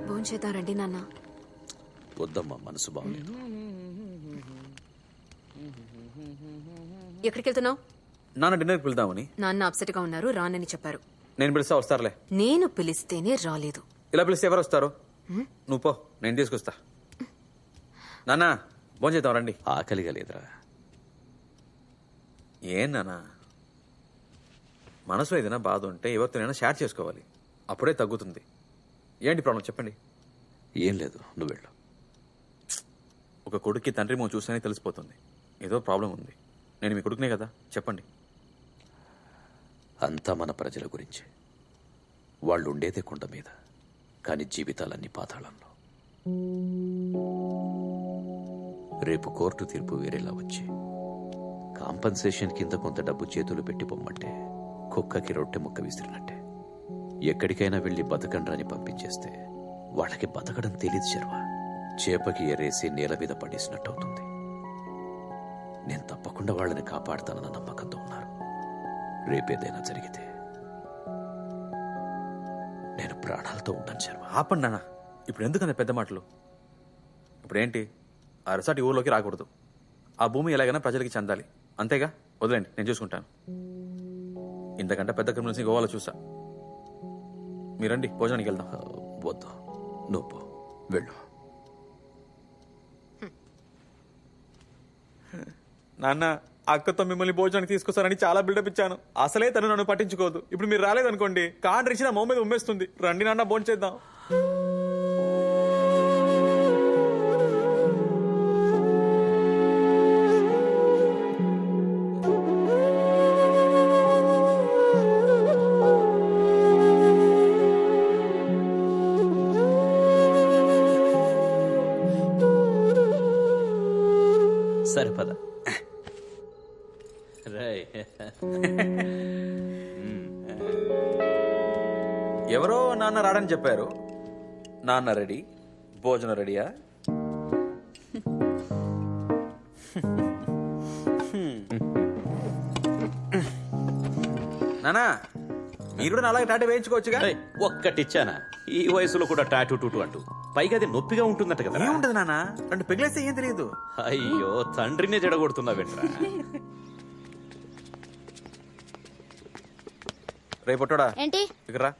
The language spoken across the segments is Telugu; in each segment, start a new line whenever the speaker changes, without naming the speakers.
భోంచేద్దారండి నాన్న.
వద్దమ్మా, మనసు బాగలేదు.
ఎక్కడికి వెళ్తున్నావు?
నాన్న డిన్నర్కి వెళ్దామని.
నాన్న అప్సెట్ గా ఉన్నారు, రానని చెప్పారు.
నేను పిలిస్తే వస్తారులే.
నేను పిలిస్తేనే రాలేదు.
ఇలా పిలిస్తే ఎవరు వస్తారు? నువ్వు పో, నేను తీసుకొస్తా. నాన్న భోంచేద్దాం రండి.
ఆకలిగా లేదురా.
ఏం నాన్న, మనసులో ఏదైనా బాధ ఉంటే ఎవరితోనైనా షేర్ చేసుకోవాలి, అప్పుడే తగ్గుతుంది. ఏంటి ప్రాబ్లం చెప్పండి.
ఏం లేదు, నువ్వు వెళ్ళు.
ఒక కొడుక్కి తండ్రి మో చూస్తేనే తెలిసిపోతుంది ఏదో ప్రాబ్లం ఉంది. నేను మీ కొడుకునే కదా, చెప్పండి.
అంతా మన ప్రజల గురించి. వాళ్ళు ఉండేదే కొండ మీద, కానీ జీవితాలన్నీ పాతాళంలో. రేపు కోర్టు తీర్పు వేరేలా వచ్చి కాంపన్సేషన్ కింద కొంత డబ్బు చేతులు పెట్టి పొమ్మంటే కుక్కకి రొట్టె ముక్క విసిరినట్టే. ఎక్కడికైనా వెళ్లి బతకండ్రా అని పంపించేస్తే వాళ్ళకి బతకడం తెలీదు శర్వా. చేపకి ఎరేసి నేల మీద పడేసినట్టు అవుతుంది. నేను తప్పకుండా వాళ్ళని కాపాడుతానన్న నమ్మకంతో ఉన్నారు. రేపేదైనా జరిగితే నేను ప్రాణాలతో ఉంటాను శర్వా.
ఆపండి నాన్న, ఇప్పుడు ఎందుకన్నా పెద్ద మాటలు? ఇప్పుడేంటి, ఆ రిసార్ట్ ఈ ఊర్లోకి రాకూడదు. ఆ భూమి ఎలాగైనా ప్రజలకి చెందాలి, అంతేగా. వదిలేండి, నేను చూసుకుంటాను. ఇంతకంటే పెద్ద క్రిమినల్స్ని గోవాలో చూసా. మీరండి, భోజనానికి వెళ్దాం.
వద్దు, నువ్వు పో, వెళ్ళు.
నాన్న, అక్కతో మిమ్మల్ని భోజనానికి తీసుకొస్తారని చాలా బిల్డప్ ఇచ్చాను. అసలే తను నన్ను పట్టించుకోదు. ఇప్పుడు మీరు రాలేదనుకోండి, కాండ్ర ఇచ్చిన మొహం మీద ఉమ్మేస్తుంది. రండి నాన్న, భోంచేద్దాం.
సరే పద.
ఎవరో నాన్న రాడని చెప్పారు. నాన్న రెడీ, భోజనం రెడీయా? నానా, మీరు కూడా అలాగే టాటూ వేయించుకోవచ్చుగా.
ఒక్కటిచ్చానా? ఈ వయసులో కూడా టాటూ టూటూ అంటూ, పైగా అది నొప్పిగా ఉంటుందట కదా.
ఏముంటది నాన్న, రెండు పిగిలేస్తే ఏం తెలియదు.
అయ్యో, తండ్రినే జడగొడుతున్నావేంట్రా?
రేపొట్టడా
ఏంటి
ఇక్కడ రా.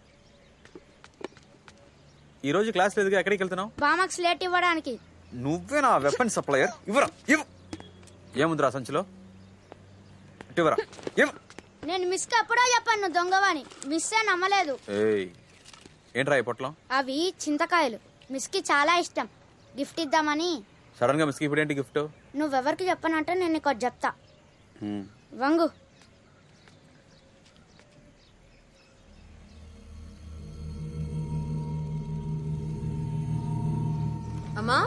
ఈ రోజు క్లాస్ లేదుగా, ఎక్కడికి వెళ్తున్నావు?
బామాక్స్ లేట్ ఇవ్వడానికి.
నువ్వే నా వెపన్ సప్లయర్. ఇవ్వరా, ఇవ్వు. ఏముందిరా సంచిలో? ఇవ్వరా.
నేను మిస్ కి ఎప్పుడో చెప్పాను నువ్వు దొంగవని. మిస్ ఏ నమ్మలేదు.
ఏంట్రా ఈ పొట్లం?
అవి చింతకాయలు. మిస్ కి చాలా ఇష్టం, గిఫ్ట్ ఇద్దామని.
సడన్ గా మిస్ కి ఇప్పుడు ఏంటి గిఫ్ట్?
నువ్వెవరికి చెప్పనంటే నేను నీకు చెప్తా. వంగు.
అమ్మా,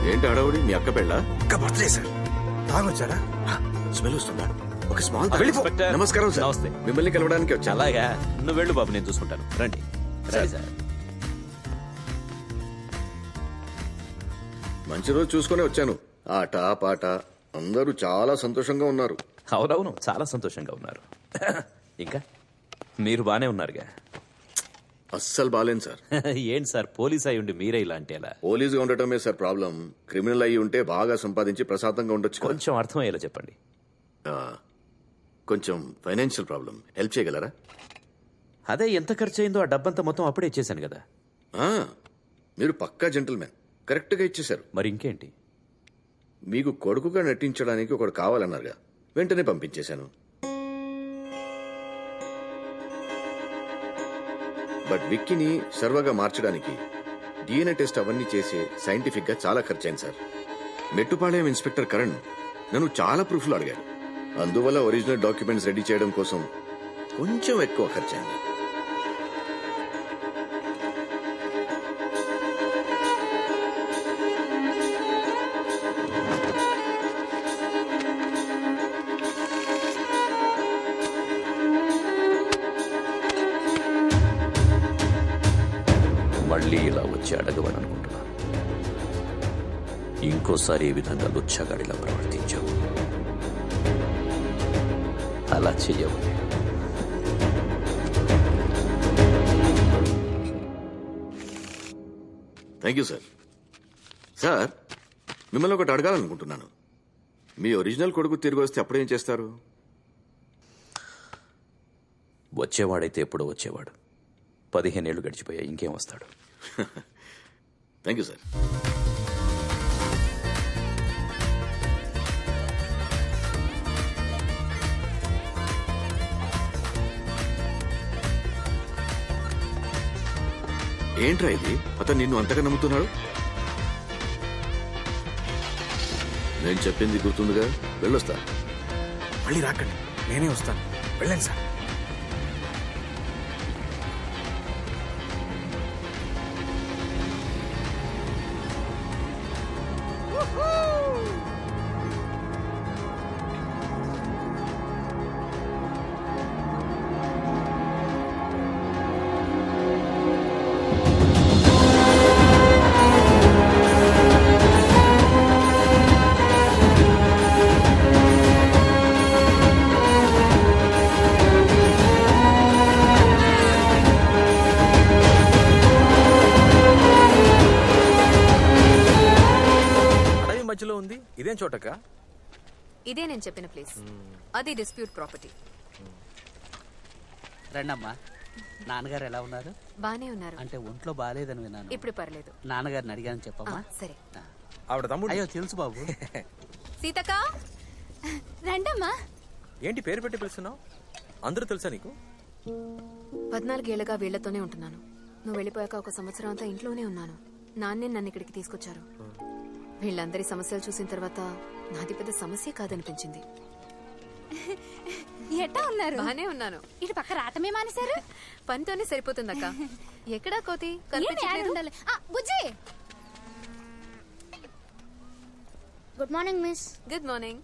ఏంటి అడవుడి? మీ అక్క పెళ్ళ?
అక్క బర్త్డే సార్. తాగొచ్చారా? స్మెల్ వస్తుందా? ఒక స్మాల్. నమస్కారం సార్.
నమస్తే.
మిమ్మల్ని కలవడానికి వచ్చా.
అలాగా, నువ్వు వెళ్ళు బాబు, నేను చూసుకుంటాను. రండి రండి సార్.
మంచి రోజు చూసుకునే వచ్చాను. ఆట పాట అందరూ చాలా సంతోషంగా ఉన్నారు.
అవునవును, చాలా సంతోషంగా ఉన్నారు. ఇంకా మీరు బానే ఉన్నారుగా?
అస్సలు బాలేను సార్.
ఏంటి సార్, పోలీస్ అయి ఉండి మీరే ఇలా అంటే ఎలా?
పోలీసుగా ఉండటమే సార్ ప్రాబ్లం. క్రిమినల్ అయ్యి ఉంటే బాగా సంపాదించి ప్రశాంతంగా ఉండొచ్చు.
కొంచెం అర్థమయ్యేలా చెప్పండి.
కొంచెం ఫైనాన్షియల్ ప్రాబ్లం, హెల్ప్ చేయగలరా?
అదే, ఎంత ఖర్చు అయిందో ఆ డబ్బంతా మొత్తం అప్పుడే ఇచ్చేసాను కదా.
మీరు పక్కా జెంటిల్మెన్, కరెక్ట్ గా ఇచ్చేశారు.
మరి ఇంకేంటి?
మీకు కొడుకుగా నటించడానికి ఒకడు కావాలన్నారుగా, వెంటనే పంపించేశాను. బట్ విక్కీని సర్వగా మార్చడానికి డిఎన్ఏ టెస్ట్ అవన్నీ చేసి సైంటిఫిక్ గా చాలా ఖర్చయింది సార్. మెట్టుపాళయం ఇన్స్పెక్టర్ కరణ్ నన్ను చాలా ప్రూఫ్లు అడిగాడు. అందువల్ల ఒరిజినల్ డాక్యుమెంట్స్ రెడీ చేయడం కోసం కొంచెం ఎక్కువ ఖర్చయింది.
మళ్ళీ ఇలా వచ్చి అడగవననుకుంటున్నాను. ఇంకోసారి ఈ విధంగా లుచ్చగాడిలా ప్రవర్తించావు. అలా చెయ్యవు.
Thank you sir. సార్, మిమ్మల్ని ఒకటి అడగాలనుకుంటున్నాను. మీ ఒరిజినల్ కొడుకు తిరిగి వస్తే అప్పుడేం చేస్తారు?
వచ్చేవాడైతే ఎప్పుడో వచ్చేవాడు. 15 ఏళ్ళు గడిచిపోయాయి, ఇంకేం వస్తాడు?
Thank you sir. ఏంట్రా ఇది? అతను నిన్ను అంతగా నమ్ముతున్నాడు. నేను చెప్పింది గుర్తుందిగా? వెళ్ళొస్తా.
మళ్ళీ రాకండి, నేనే వస్తాను. వెళ్ళండి సార్. మధ్యలో ఉంది, ఇదేం చోటక?
ఇదే నేను చెప్పిన ప్లేస్. అది డిస్ప్యూట్ ప్రాపర్టీ.
రండమ్మా. నాన్నగారు ఎలా ఉన్నారు?
బానే ఉన్నారు.
అంటే ఒంట్లో బాగాలేదని విన్నాను.
ఇప్పుడు పర్లేదు.
నాన్నగారిని అడిగాను చెప్పమ్మా.
సరే.
ఆవిడ తమ్ముడు.
అయ్యో తెలుసు బాబు.
సీతక్క
రండమ్మా.
ఏంటి పేరు పెట్టి పిలుస్తున్నావు? అందరూ తెలుసా నీకు?
14 ఏళ్లుగా వీళ్లతోనే ఉంటున్నాను. నువ్వు వెళ్ళిపోయాక 1 సంవత్సరం అంతా ఇంట్లోనే ఉన్నాను. నాన్నే నన్ను ఇక్కడికి తీసుకొచ్చారు. వీళ్ళందరి సమస్యలు చూసిన తర్వాత నాది పెద్ద సమస్య కాదనిపించింది.
ఎట్టా ఉన్నారు?
బానే ఉన్నాను.
ఇటు పక్క రాటమే మానేశారు.
పనితోనే సరిపోతుందక్క. ఎక్కడా కోతి కనిపించట్లేదు.
బుజ్జి. Good morning miss.
Good morning.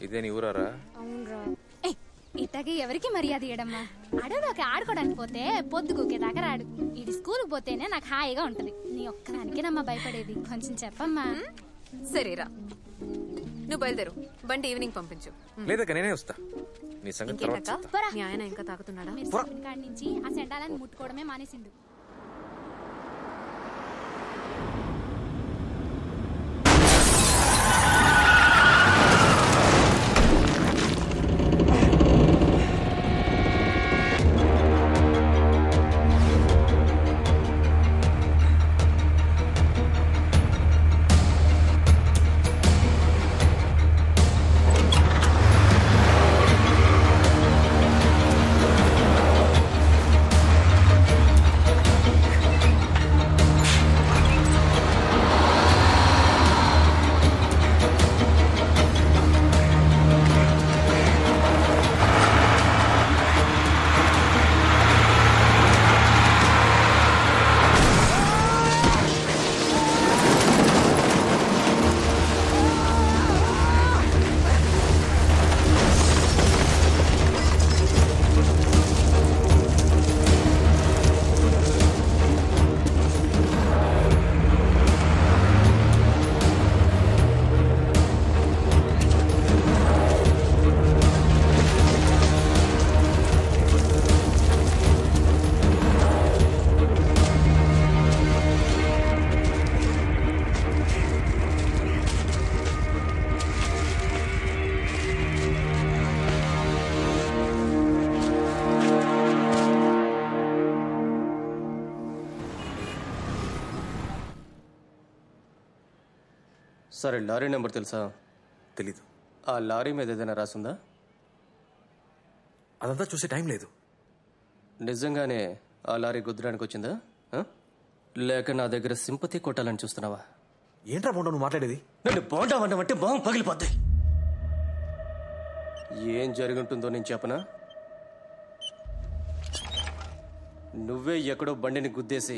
ఇదే నీ ఊరారా?
అవునరా. ఇట్టకి ఎవరికి మర్యాద ఇయ్యడమ్మా. అడవిలోకి ఆడుకోవడానికి పోతే పొద్దుగూకేదాకా రాడు. ఇటు స్కూల్కి పోతేనే నాకు హాయిగా ఉంటది. నీ ఒక్కదానికేనమ్మా భయపడేది. కొంచెం చెప్పమ్మా.
సరేరా, నువ్వు బయలుదేరు. బండి ఈవినింగ్ పంపించు.
లేదక్క, నేనే వస్తా. నీ సంగతి తర్వాత
ఇంకేంటక్క?
చెప్తా.
మీ ఆయన ఇంకా తాగుతున్నాడా?
మీరు చెప్పిన కాడి నుంచి ఆ సెండాలని ముట్టుకోవడమే మానేసిండు.
సరే, లారీ నెంబర్ తెలుసా?
తెలీదు.
ఆ లారీ మీద ఏదైనా రాసుందా?
అదంతా చూసే టైం లేదు.
నిజంగానే ఆ లారీ గుద్దడానికి వచ్చిందా ఆ? లేక నా దగ్గర సింపతి కొట్టాలని చూస్తున్నావా?
ఏంట్రా బోండా నువ్వు మాట్లాడేది?
నన్ను బోండా అన్నమంటే బాగా పగిలిపోద్ది. ఏం జరుగుంటుందో నేను చెప్పనా? నువ్వే ఎక్కడో బండిని గుద్దేసి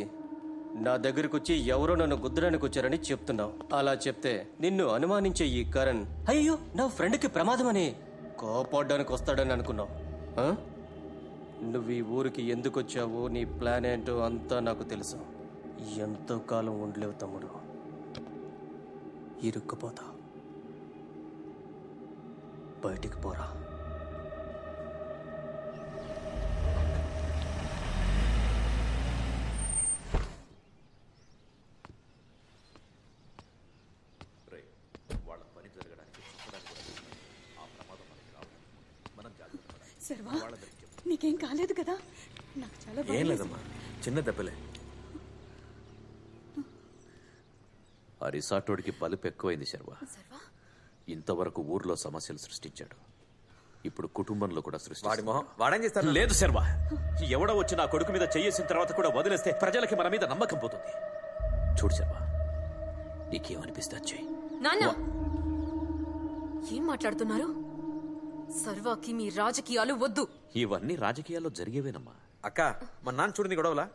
నా దగ్గరకు వచ్చి ఎవరో నన్ను గుద్దడానికి వచ్చారని చెప్తున్నావు. అలా చెప్తే నిన్ను అనుమానించే ఈ కరణ్ అయ్యో నా ఫ్రెండ్కి ప్రమాదమని కోపడ్డానికి వస్తాడని అనుకున్నావు. ఆ? నువ్వు ఈ ఊరికి ఎందుకు వచ్చావో నీ ప్లాన్ ఏంటో అంతా నాకు తెలుసు. ఎంతో కాలం ఉండలేవు తమ్ముడు, ఇరుక్కుపోతా. బయటికి పోరా.
సర్వా, నీకేం కాలేదు కదా? నాకు చాలా
ఏం లేదమ్మా, చిన్న దెబ్బలే.
ఆ రిసార్టోడికి బలుపు ఎక్కువైంది శర్వా. ఇంతవరకు ఊర్లో సమస్యలు సృష్టించాడు, ఇప్పుడు కుటుంబంలో కూడా
వాడి మొహం వాడేం చేస్తాడు?
లేదు శర్వా, ఎవడో వచ్చి నా కొడుకు మీద చెయ్యేసిన తర్వాత కూడా వదిలేస్తే ప్రజలకి మన మీద నమ్మకం పోతుంది. చూడు శర్వా, నీకేమనిపిస్తే చెయ్యి.
నాన్న, ఏం మాట్లాడుతున్నారు? సర్వాకి మీ రాజకీయాలు వద్దు.
ఇవన్నీ రాజకీయాల్లో జరిగేవేనమ్మా.
అక్క, మా నాన్న చూడని గొడవలా?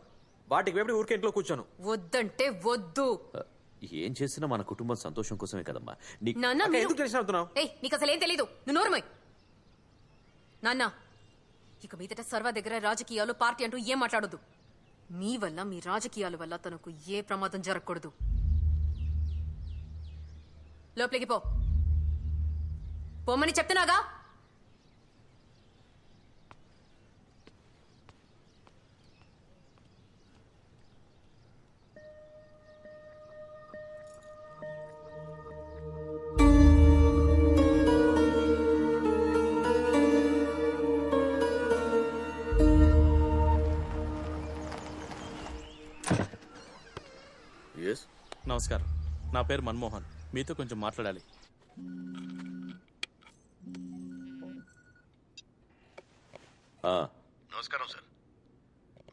వాటికి వేపడి ఊరికే ఇంట్లో కూర్చోను.
వద్దంటే వద్దు.
ఏం చేసినా మన కుటుంబం సంతోషం కోసమే కదమ్మా.
నాన్న,
అక్క, ఎందుకు టెన్షన్ అవుతున్నావు?
నీకు అసలు ఏం తెలీదు. నువ్వు నోరుమోయ్. నాన్న, ఇక మీదట సర్వ దగ్గర రాజకీయాలు పార్టీ అంటూ ఏం మాట్లాడొద్దు. మీ వల్ల, మీ రాజకీయాల వల్ల తనకు ఏ ప్రమాదం జరగకూడదు. లోపలికి పో. పోమని చెప్తున్నాగా.
నమస్కారం, నా పేరు మన్మోహన్. మీతో కొంచెం మాట్లాడాలి.
నమస్కారం సార్.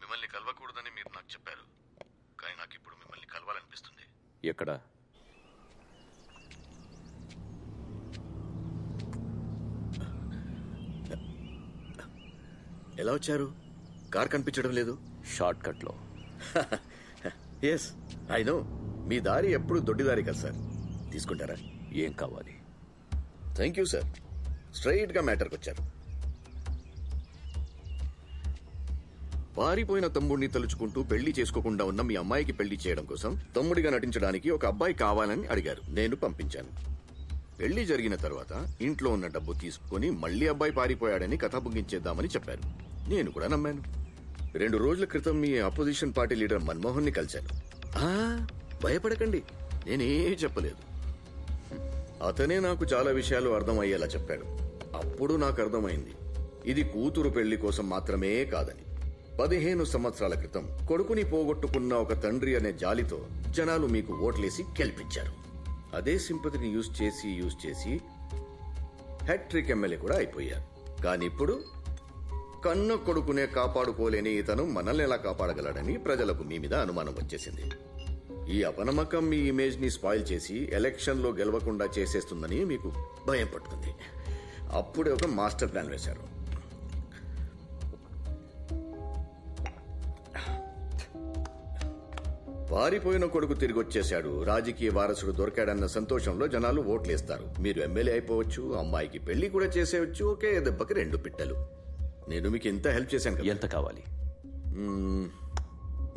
మిమ్మల్ని కలవకూడదని మీరు నాకు చెప్పారు, కానీ నాకు ఇప్పుడు మిమ్మల్ని కలవాలనిపిస్తుంది.
ఎక్కడ?
ఎలా వచ్చారు? కార్ కనిపించడం లేదు.
షార్ట్ కట్ లో.
Yes, I know. మీ దారి ఎప్పుడు దొడ్డిదారి కదా సార్. తీసుకుంటారా?
ఏం కావాలి?
Thank you sir. స్ట్రైట్ గా మ్యాటర్కి వచ్చారు. పారిపోయిన తమ్ముడిని తలుచుకుంటూ పెళ్లి చేసుకోకుండా ఉన్న మీ అమ్మాయికి పెళ్లి చేయడం కోసం తమ్ముడిగా నటించడానికి ఒక అబ్బాయి కావాలని అడిగారు. నేను పంపించాను. పెళ్లి జరిగిన తర్వాత ఇంట్లో ఉన్న డబ్బు తీసుకుని మళ్లీ అబ్బాయి పారిపోయాడని కథ ముగించేద్దామని చెప్పారు. నేను కూడా నమ్మాను. 2 రోజుల క్రితం మీ అపోజిషన్ పార్టీ లీడర్ మన్మోహన్ ని కలిశాను. భయపడకండి, నేనేం చెప్పలేదు. అతనే నాకు చాలా విషయాలు అర్థమయ్యేలా చెప్పాడు. అప్పుడు నాకు అర్థమైంది, ఇది కూతురు పెళ్లి కోసం మాత్రమే కాదని. 15 సంవత్సరాల క్రితం కొడుకుని పోగొట్టుకున్న ఒక తండ్రి అనే జాలితో జనాలు మీకు ఓట్లేసి గెలిపించారు. అదే సింపతిని యూజ్ చేసి హ్యాట్రిక్ ఎమ్మెల్యే కూడా అయిపోయారు. కానీ ఇప్పుడు కన్న కొడుకునే కాపాడుకోలేని ఇతను మనల్ని ఎలా కాపాడగలడని ప్రజలకు మీ మీద అనుమానం వచ్చేసింది. ఈ అపనమ్మకం మీ ఇమేజ్ ని స్పాయిల్ చేసి ఎలక్షన్ లో గెలవకుండా చేసేస్తుందని మీకు భయం పట్టుకుంది. అప్పుడే ఒక మాస్టర్ ప్లాన్ వేశారు. పారిపోయిన కొడుకు తిరిగి వచ్చేశాడు, రాజకీయ వారసుడు దొరికాడన్న సంతోషంలో జనాలు ఓట్లేస్తారు. మీరు ఎమ్మెల్యే అయిపోవచ్చు, అమ్మాయికి పెళ్లి కూడా చేసేయచ్చు. ఒకే దెబ్బకి 2 పిట్టలు. నేను మీకు ఎంత హెల్ప్ చేశాను కదా.
ఎంత కావాలి?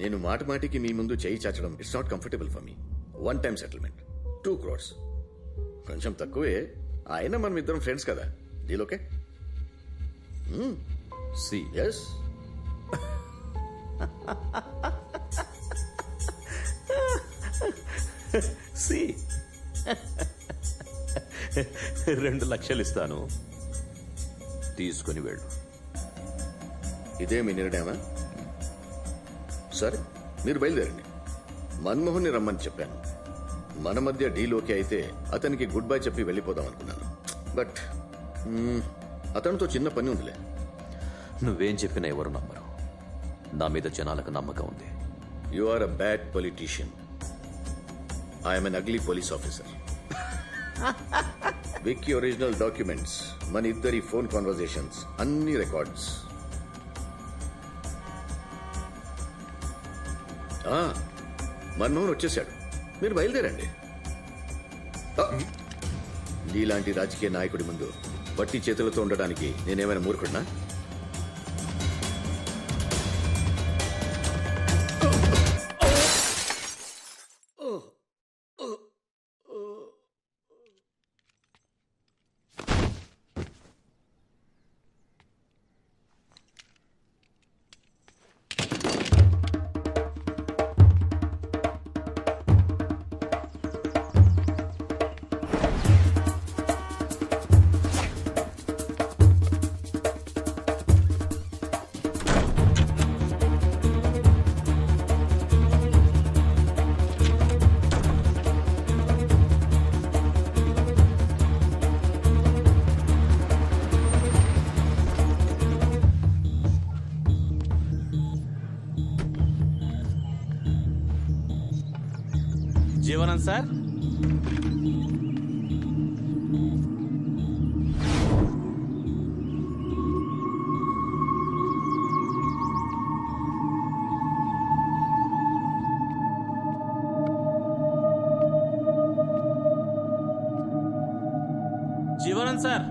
నేను మాటికి మీ ముందు చేయి చాచడం it's not comfortable for me. 1 time settlement 2 crores. కొంచెం తక్కువే, అయినా మనం ఇద్దరం ఫ్రెండ్స్ కదా. Deal okay? ఎస్.
సి 2 లక్షలు ఇస్తాను, తీసుకుని వెళ్ళు.
ఇదే మీ నిర్ణయమా? సరే, మీరు బయలుదేరండి. మన్మోహన్ ని రమ్మని చెప్పాను. మన మధ్య డీల్ ఓకే అయితే అతనికి గుడ్ బై చెప్పి వెళ్ళిపోదాం అనుకున్నాను. బట్ అతనితో చిన్న పని ఉందిలే.
నువ్వేం చెప్పినా ఎవరు నమ్మరు. నా మీద జనాలకు నమ్మకం ఉంది.
You are a bad politician. I'm an ugly police officer. Vicky original documents, మన ఇద్దరి ఫోన్ కాన్వర్జేషన్స్ అన్ని రికార్డ్స్. మన్మోహన్ వచ్చేశాడు, మీరు బయలుదేరండి. నీలాంటి రాజకీయ నాయకుడి ముందు వట్టి చేతులతో ఉండడానికి నేనేమైనా మూర్ఖుడినా?
జీవనం సార్, జీవనం సార్.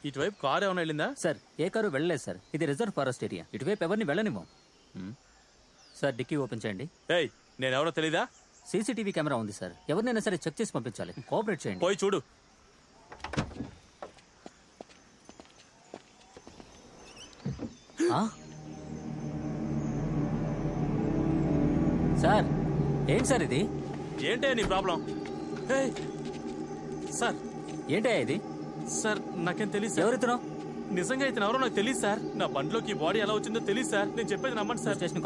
ఇటువైపు కారు ఏమైనా వెళ్ళిందా
సార్? ఏ కారు వెళ్ళలేదు సార్, ఇది రిజర్వ్ ఫారెస్ట్ ఏరియా. ఇటువైపు ఎవరిని వెళ్ళనివ్వం సార్. డిక్కీ ఓపెన్ చేయండి.
ఏయ్, నేనెవరో తెలీదా?
సీసీటీవీ కెమెరా ఉంది సార్, ఎవరినైనా సరే చెక్ చేసి పంపించాలి. కోఆపరేట్ చేయండి.
పోయి చూడు.
సార్ ఏంటి సార్ ఇది?
ఏంటే నీ ప్రాబ్లం? సార్
ఏంటే ఇది?
సార్ నాకేం తెలియదు.
ఎవరితను?
నిజంగా ఇతను ఎవరో నాకు తెలియదు సార్. నా బండిలోకి బాడీ ఎలా వచ్చిందో తెలియదు సార్. నేను చెప్పేది నమ్మండి సార్.
స్టేషన్